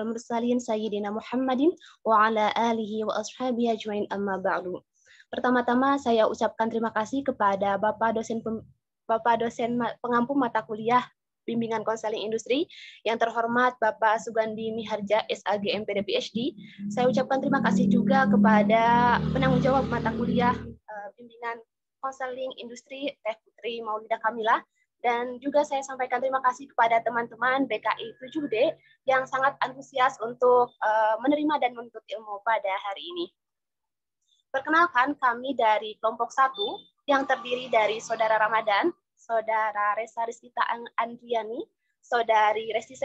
Mursalin Sayyidina Muhammadin wa ala alihi wa ashabihi ajmain amma ba'du. Pertama-tama saya ucapkan terima kasih kepada Bapak dosen pengampu mata kuliah Bimbingan Konseling Industri yang terhormat Bapak Sugandi Miharja SAG MPD PhD. Saya ucapkan terima kasih juga kepada penanggung jawab mata kuliah Bimbingan Konseling Industri Teh Putri Maulida Kamila. Dan juga saya sampaikan terima kasih kepada teman-teman BKI 7D yang sangat antusias untuk menerima dan menuntut ilmu pada hari ini. Perkenalkan, kami dari kelompok 1 yang terdiri dari Saudara Ramadan, Saudara Resa Rizkita Andriani, Saudari Resti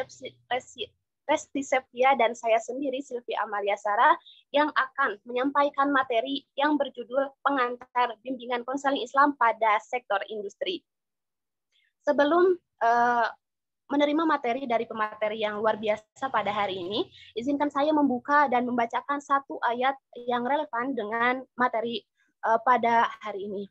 Septia, dan saya sendiri Silvi Amalia Sarah yang akan menyampaikan materi yang berjudul Pengantar Bimbingan Konseling Islam pada Sektor Industri. Sebelum menerima materi dari pemateri yang luar biasa pada hari ini, izinkan saya membuka dan membacakan satu ayat yang relevan dengan materi pada hari ini.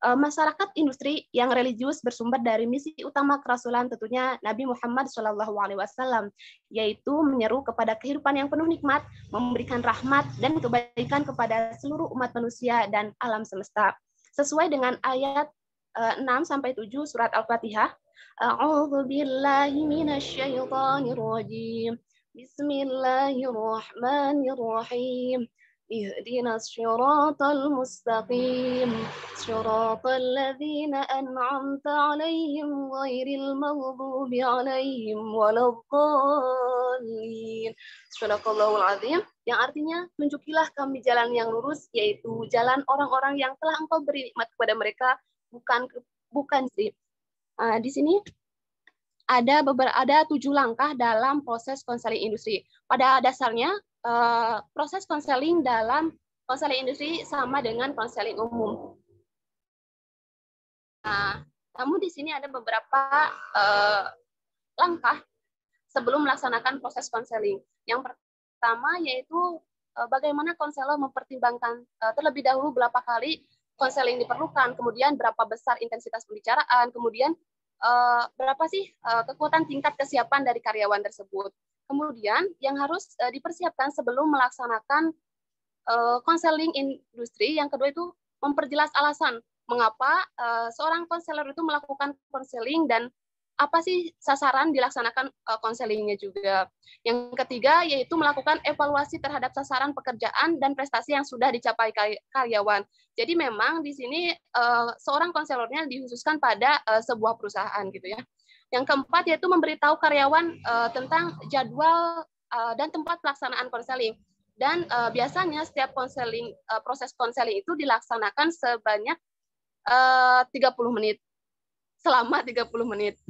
Masyarakat industri yang religius bersumber dari misi utama kerasulan tentunya Nabi Muhammad SAW, yaitu menyeru kepada kehidupan yang penuh nikmat, memberikan rahmat dan kebaikan kepada seluruh umat manusia dan alam semesta. Sesuai dengan ayat 6-7 surat Al-Fatihah. A'udzu billahi minasyaitonir rajim. Bismillahirrahmanirrahim. Ihdinas syiratal mustaqim. Syiratal ladzina an'amta 'alaihim ghairil maghdubi 'alaihim waladdallin. Shadaqallahul azim, yang artinya tunjukilah kami jalan yang lurus, yaitu jalan orang-orang yang telah Engkau beri nikmat kepada mereka, bukan sih. Di sini ada 7 langkah dalam proses konseling industri. Pada dasarnya proses konseling dalam konseling industri sama dengan konseling umum. Namun di sini ada beberapa langkah sebelum melaksanakan proses konseling. Yang pertama yaitu bagaimana konselor mempertimbangkan terlebih dahulu berapa kali konseling diperlukan, kemudian berapa besar intensitas pembicaraan, kemudian berapa sih kekuatan tingkat kesiapan dari karyawan tersebut. Kemudian yang harus dipersiapkan sebelum melaksanakan konseling industri, yang kedua itu memperjelas alasan mengapa seorang konselor itu melakukan konseling dan apa sih sasaran dilaksanakan konselingnya juga. Yang ketiga yaitu melakukan evaluasi terhadap sasaran pekerjaan dan prestasi yang sudah dicapai karyawan. Jadi memang di sini seorang konselornya dikhususkan pada sebuah perusahaan gitu ya. Yang keempat yaitu memberitahu karyawan tentang jadwal dan tempat pelaksanaan konseling. Dan biasanya setiap konseling proses konseling itu dilaksanakan sebanyak 30 menit. Selama 30 menit.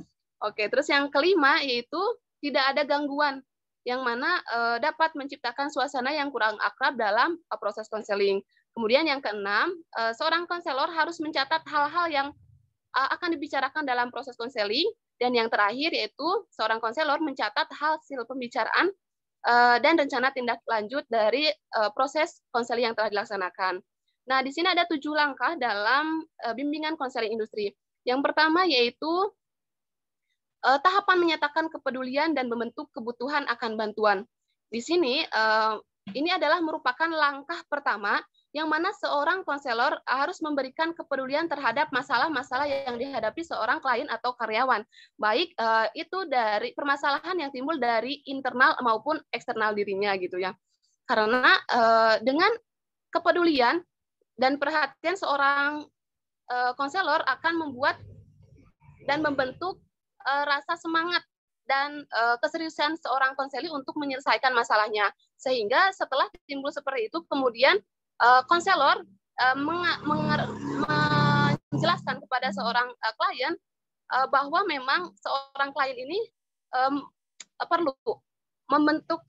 Oke, terus yang kelima yaitu tidak ada gangguan yang mana dapat menciptakan suasana yang kurang akrab dalam proses konseling. Kemudian yang keenam, seorang konselor harus mencatat hal-hal yang akan dibicarakan dalam proses konseling. Dan yang terakhir yaitu seorang konselor mencatat hasil pembicaraan dan rencana tindak lanjut dari proses konseling yang telah dilaksanakan. Nah, di sini ada 7 langkah dalam bimbingan konseling industri. Yang pertama yaitu tahapan menyatakan kepedulian dan membentuk kebutuhan akan bantuan. Di sini, ini adalah merupakan langkah pertama yang mana seorang konselor harus memberikan kepedulian terhadap masalah-masalah yang dihadapi seorang klien atau karyawan. Baik itu dari permasalahan yang timbul dari internal maupun eksternal dirinya gitu ya. Karena dengan kepedulian dan perhatian seorang konselor akan membuat dan membentuk rasa semangat dan keseriusan seorang konseling untuk menyelesaikan masalahnya. Sehingga setelah timbul seperti itu, kemudian konselor menjelaskan kepada seorang klien bahwa memang seorang klien ini perlu membentuk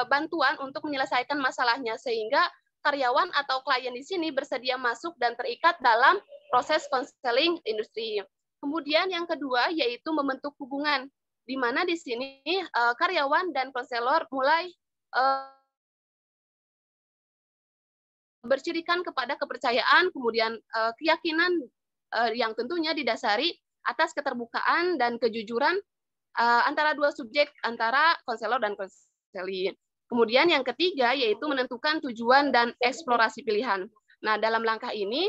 bantuan untuk menyelesaikan masalahnya, sehingga karyawan atau klien di sini bersedia masuk dan terikat dalam proses konseling industri. Kemudian yang kedua yaitu membentuk hubungan, di mana di sini karyawan dan konselor mulai bercirikan kepada kepercayaan, kemudian keyakinan yang tentunya didasari atas keterbukaan dan kejujuran antara dua subjek, antara konselor dan konseling. Kemudian yang ketiga yaitu menentukan tujuan dan eksplorasi pilihan. Nah, dalam langkah ini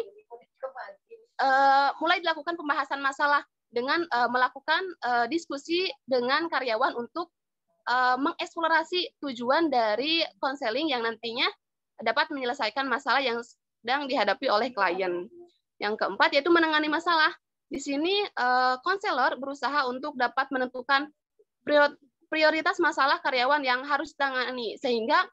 mulai dilakukan pembahasan masalah dengan melakukan diskusi dengan karyawan untuk mengeksplorasi tujuan dari konseling yang nantinya dapat menyelesaikan masalah yang sedang dihadapi oleh klien. Yang keempat yaitu menangani masalah. Di sini konselor berusaha untuk dapat menentukan prioritas masalah karyawan yang harus ditangani, sehingga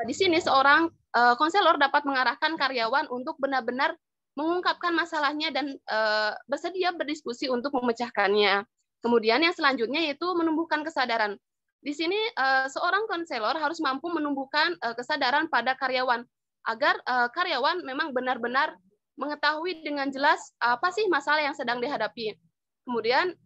di sini seorang konselor dapat mengarahkan karyawan untuk benar-benar mengungkapkan masalahnya dan bersedia berdiskusi untuk memecahkannya. Kemudian yang selanjutnya yaitu menumbuhkan kesadaran. Di sini seorang konselor harus mampu menumbuhkan kesadaran pada karyawan agar karyawan memang benar-benar mengetahui dengan jelas apa sih masalah yang sedang dihadapi. Kemudian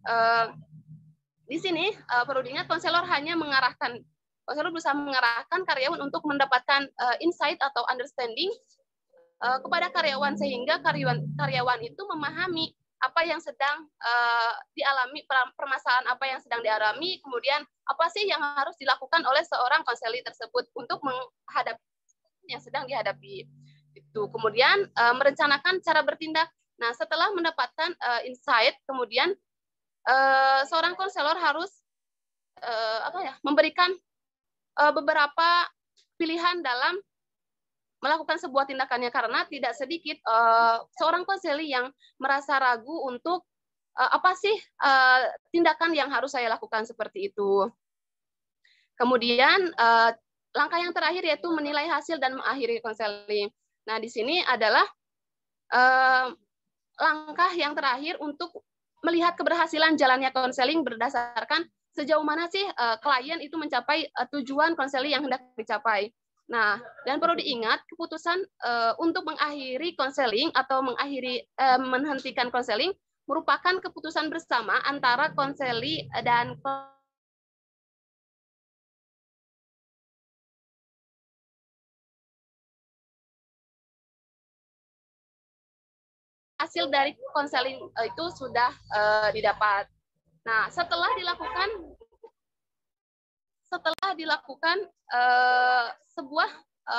di sini perlu diingat konselor hanya mengarahkan, konselor berusaha mengarahkan karyawan untuk mendapatkan insight atau understanding kepada karyawan, sehingga karyawan itu memahami apa yang sedang dialami, permasalahan apa yang sedang dialami, kemudian apa sih yang harus dilakukan oleh seorang konselor tersebut untuk menghadapi yang sedang dihadapi. Itu. Kemudian merencanakan cara bertindak. Nah, setelah mendapatkan insight, kemudian seorang konselor harus memberikan beberapa pilihan dalam melakukan sebuah tindakannya, karena tidak sedikit seorang konselor yang merasa ragu untuk apa sih tindakan yang harus saya lakukan seperti itu. Kemudian langkah yang terakhir yaitu menilai hasil dan mengakhiri konseling. Nah, di sini adalah langkah yang terakhir untuk melihat keberhasilan jalannya konseling berdasarkan sejauh mana sih klien itu mencapai tujuan konseling yang hendak dicapai. Nah, dan perlu diingat keputusan untuk mengakhiri konseling atau menghentikan konseling merupakan keputusan bersama antara konseli dan hasil dari konseling itu sudah didapat. Nah, setelah dilakukan sebuah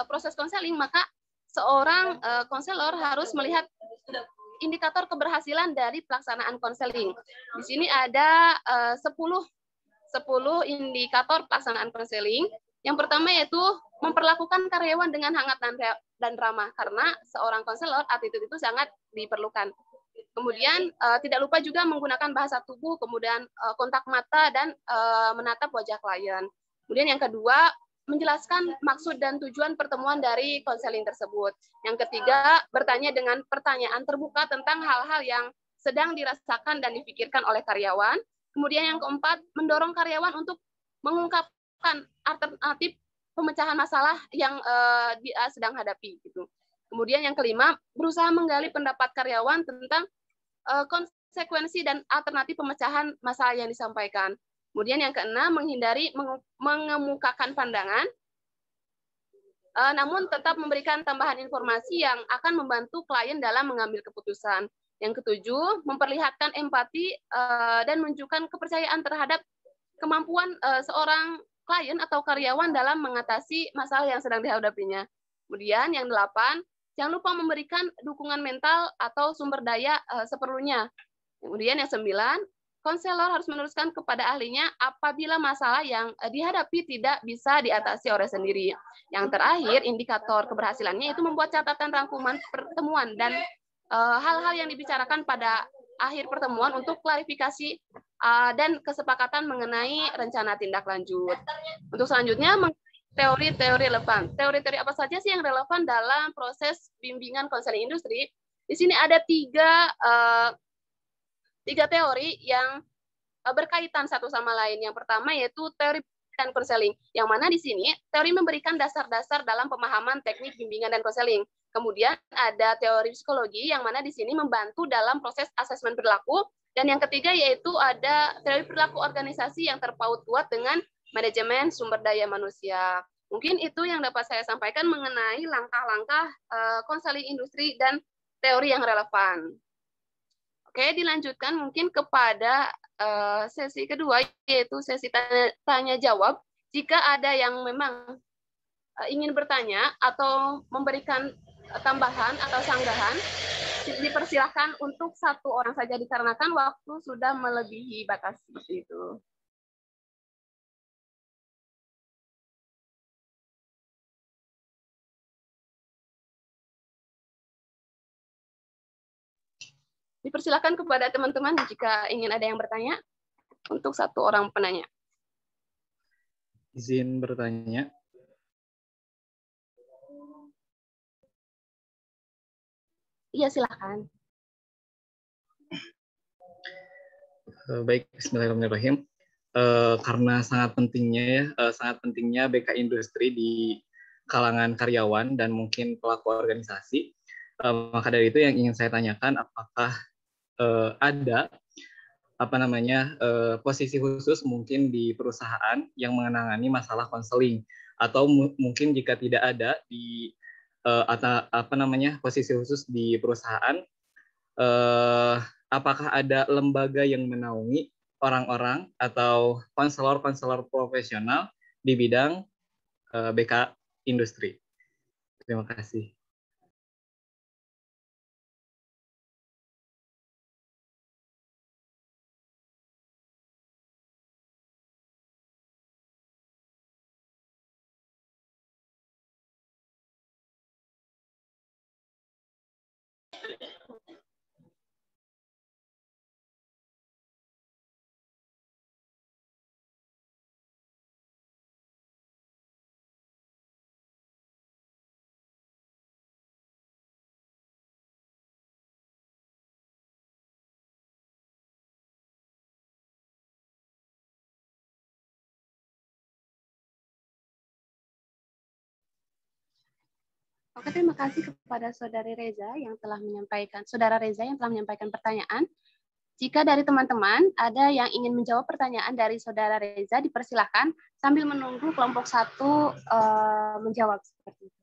proses konseling, maka seorang konselor harus melihat indikator keberhasilan dari pelaksanaan konseling. Di sini ada 10 indikator pelaksanaan konseling. Yang pertama yaitu memperlakukan karyawan dengan hangat dan ramah, karena seorang konselor attitude itu sangat diperlukan. Kemudian tidak lupa juga menggunakan bahasa tubuh, kemudian kontak mata dan menatap wajah klien. Kemudian yang kedua, menjelaskan maksud dan tujuan pertemuan dari konseling tersebut. Yang ketiga, bertanya dengan pertanyaan terbuka tentang hal-hal yang sedang dirasakan dan dipikirkan oleh karyawan. Kemudian yang keempat, mendorong karyawan untuk mengungkapkan alternatif pemecahan masalah yang dia sedang hadapi. Gitu. Kemudian yang kelima, berusaha menggali pendapat karyawan tentang konsekuensi dan alternatif pemecahan masalah yang disampaikan. Kemudian yang keenam, menghindari mengemukakan pandangan, namun tetap memberikan tambahan informasi yang akan membantu klien dalam mengambil keputusan. Yang ketujuh, memperlihatkan empati dan menunjukkan kepercayaan terhadap kemampuan seorang klien atau karyawan dalam mengatasi masalah yang sedang dihadapinya. Kemudian yang delapan, jangan lupa memberikan dukungan mental atau sumber daya seperlunya. Kemudian yang sembilan, konselor harus meneruskan kepada ahlinya apabila masalah yang dihadapi tidak bisa diatasi oleh sendiri. Yang terakhir, indikator keberhasilannya itu membuat catatan rangkuman pertemuan dan hal-hal yang dibicarakan pada akhir pertemuan untuk klarifikasi dan kesepakatan mengenai rencana tindak lanjut. Untuk selanjutnya, teori-teori relevan. Teori-teori apa saja sih yang relevan dalam proses bimbingan konseling industri? Di sini ada tiga teori yang berkaitan satu sama lain. Yang pertama yaitu teori dan konseling, yang mana di sini teori memberikan dasar-dasar dalam pemahaman teknik bimbingan dan konseling. Kemudian ada teori psikologi, yang mana di sini membantu dalam proses asesmen perilaku. Dan yang ketiga yaitu ada teori perilaku organisasi yang terpaut kuat dengan manajemen sumber daya manusia. Mungkin itu yang dapat saya sampaikan mengenai langkah-langkah konseling industri dan teori yang relevan. Oke, dilanjutkan mungkin kepada sesi kedua, yaitu sesi tanya jawab. Jika ada yang memang ingin bertanya atau memberikan tambahan atau sanggahan, dipersilahkan untuk satu orang saja dikarenakan waktu sudah melebihi batas seperti itu. Dipersilahkan kepada teman-teman jika ingin ada yang bertanya untuk satu orang penanya. Izin bertanya. Iya, silakan. Baik, Bismillahirrahmanirrahim. Karena sangat pentingnya BK Industri di kalangan karyawan dan mungkin pelaku organisasi, maka dari itu yang ingin saya tanyakan, apakah ada posisi khusus mungkin di perusahaan yang menangani masalah konseling, atau mungkin jika tidak ada di posisi khusus di perusahaan, apakah ada lembaga yang menaungi orang-orang atau konselor-konselor profesional di bidang BK Industri? Terima kasih. Oke, terima kasih kepada Saudara Reza yang telah menyampaikan pertanyaan. Jika dari teman-teman ada yang ingin menjawab pertanyaan dari Saudara Reza, dipersilahkan sambil menunggu kelompok 1 menjawab seperti itu.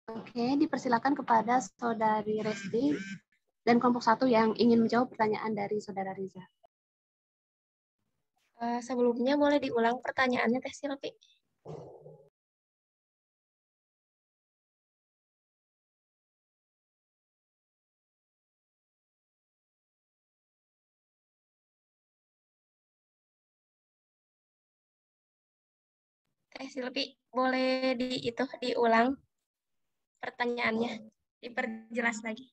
Oke, dipersilakan kepada Saudari Resti dan kelompok 1 yang ingin menjawab pertanyaan dari Saudara Riza. Sebelumnya boleh diulang pertanyaannya, Teh Silvi? Teh Silvi, boleh diulang pertanyaannya, diperjelas lagi.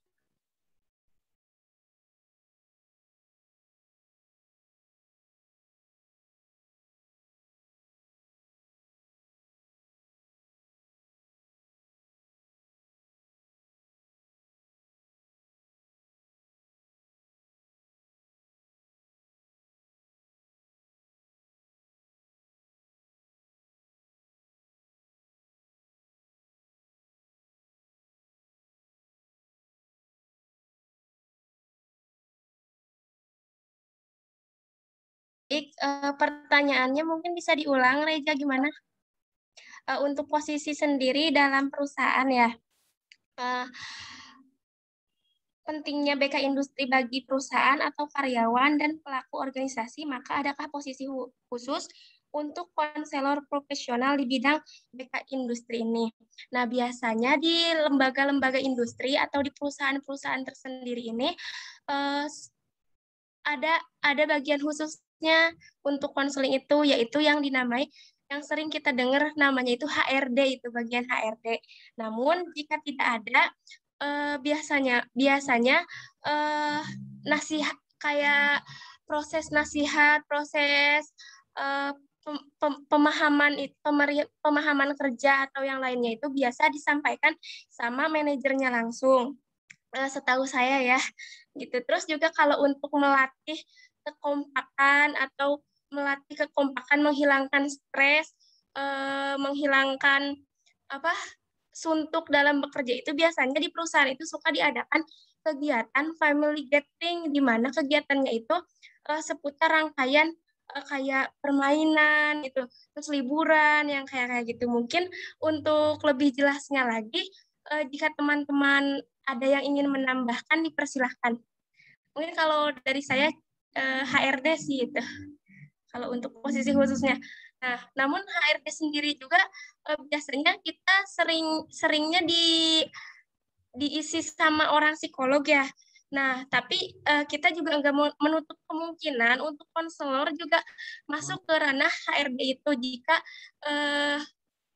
Baik, pertanyaannya mungkin bisa diulang, Reja, gimana? Untuk posisi sendiri dalam perusahaan ya. Eh, Pentingnya BK Industri bagi perusahaan atau karyawan dan pelaku organisasi, maka adakah posisi khusus untuk konselor profesional di bidang BK Industri ini? Nah, biasanya di lembaga-lembaga industri atau di perusahaan-perusahaan tersendiri ini eh, ada bagian khususnya untuk konseling itu, yaitu yang dinamai yang sering kita dengar namanya itu HRD, itu bagian HRD. Namun jika tidak ada, biasanya nasihat kayak proses nasihat, proses eh, pemahaman kerja atau yang lainnya itu biasa disampaikan sama manajernya langsung. Setahu saya ya, gitu. Terus juga kalau untuk melatih kekompakan atau melatih kekompakan, menghilangkan stres, menghilangkan apa suntuk dalam bekerja itu biasanya di perusahaan itu suka diadakan kegiatan family gathering, di mana kegiatannya itu seputar rangkaian kayak permainan gitu, terus liburan yang kayak gitu. Mungkin untuk lebih jelasnya lagi, jika teman-teman ada yang ingin menambahkan, dipersilahkan. Mungkin kalau dari saya HRD sih itu, kalau untuk posisi khususnya. Nah, namun HRD sendiri juga biasanya kita seringnya diisi sama orang psikolog ya. Nah, tapi kita juga nggak menutup kemungkinan untuk konselor juga masuk ke ranah HRD itu jika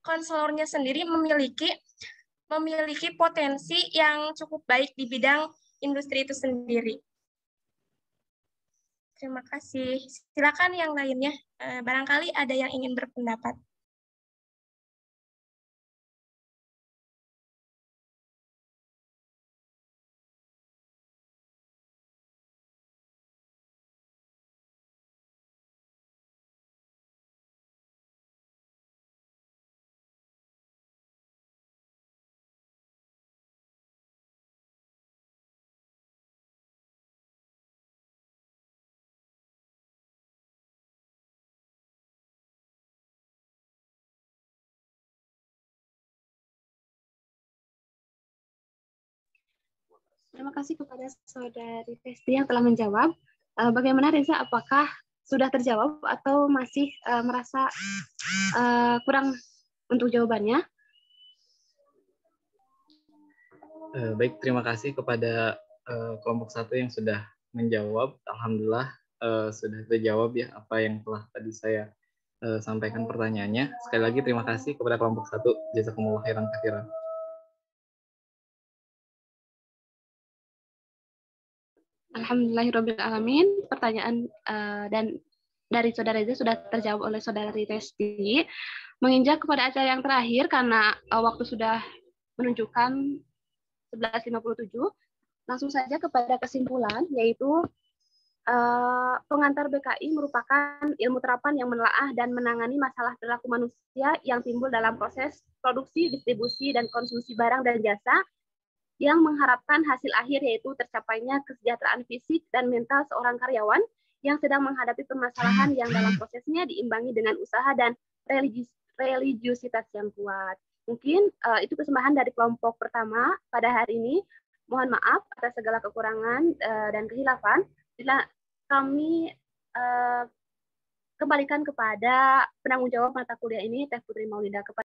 konselornya sendiri memiliki potensi yang cukup baik di bidang industri itu sendiri. Terima kasih. Silakan yang lainnya. Barangkali ada yang ingin berpendapat. Terima kasih kepada Saudari Festi yang telah menjawab. Bagaimana Reza, apakah sudah terjawab atau masih merasa kurang untuk jawabannya? Baik, terima kasih kepada kelompok 1 yang sudah menjawab. Alhamdulillah sudah terjawab ya apa yang telah tadi saya sampaikan pertanyaannya. Sekali lagi terima kasih kepada kelompok 1. Jazakumullah khairan katsiran. Alhamdulillahirrabbilalamin. Pertanyaan dan dari Saudara Reza sudah terjawab oleh Saudari Resti. Menginjak kepada acara yang terakhir karena waktu sudah menunjukkan 11.57, langsung saja kepada kesimpulan, yaitu pengantar BKI merupakan ilmu terapan yang menelaah dan menangani masalah perilaku manusia yang timbul dalam proses produksi, distribusi, dan konsumsi barang dan jasa yang mengharapkan hasil akhir yaitu tercapainya kesejahteraan fisik dan mental seorang karyawan yang sedang menghadapi permasalahan yang dalam prosesnya diimbangi dengan usaha dan religiusitas yang kuat. Mungkin itu kesembahan dari kelompok pertama pada hari ini. Mohon maaf atas segala kekurangan dan kehilafan. Bila kami kembalikan kepada penanggung jawab mata kuliah ini, Teh Putri Maulida.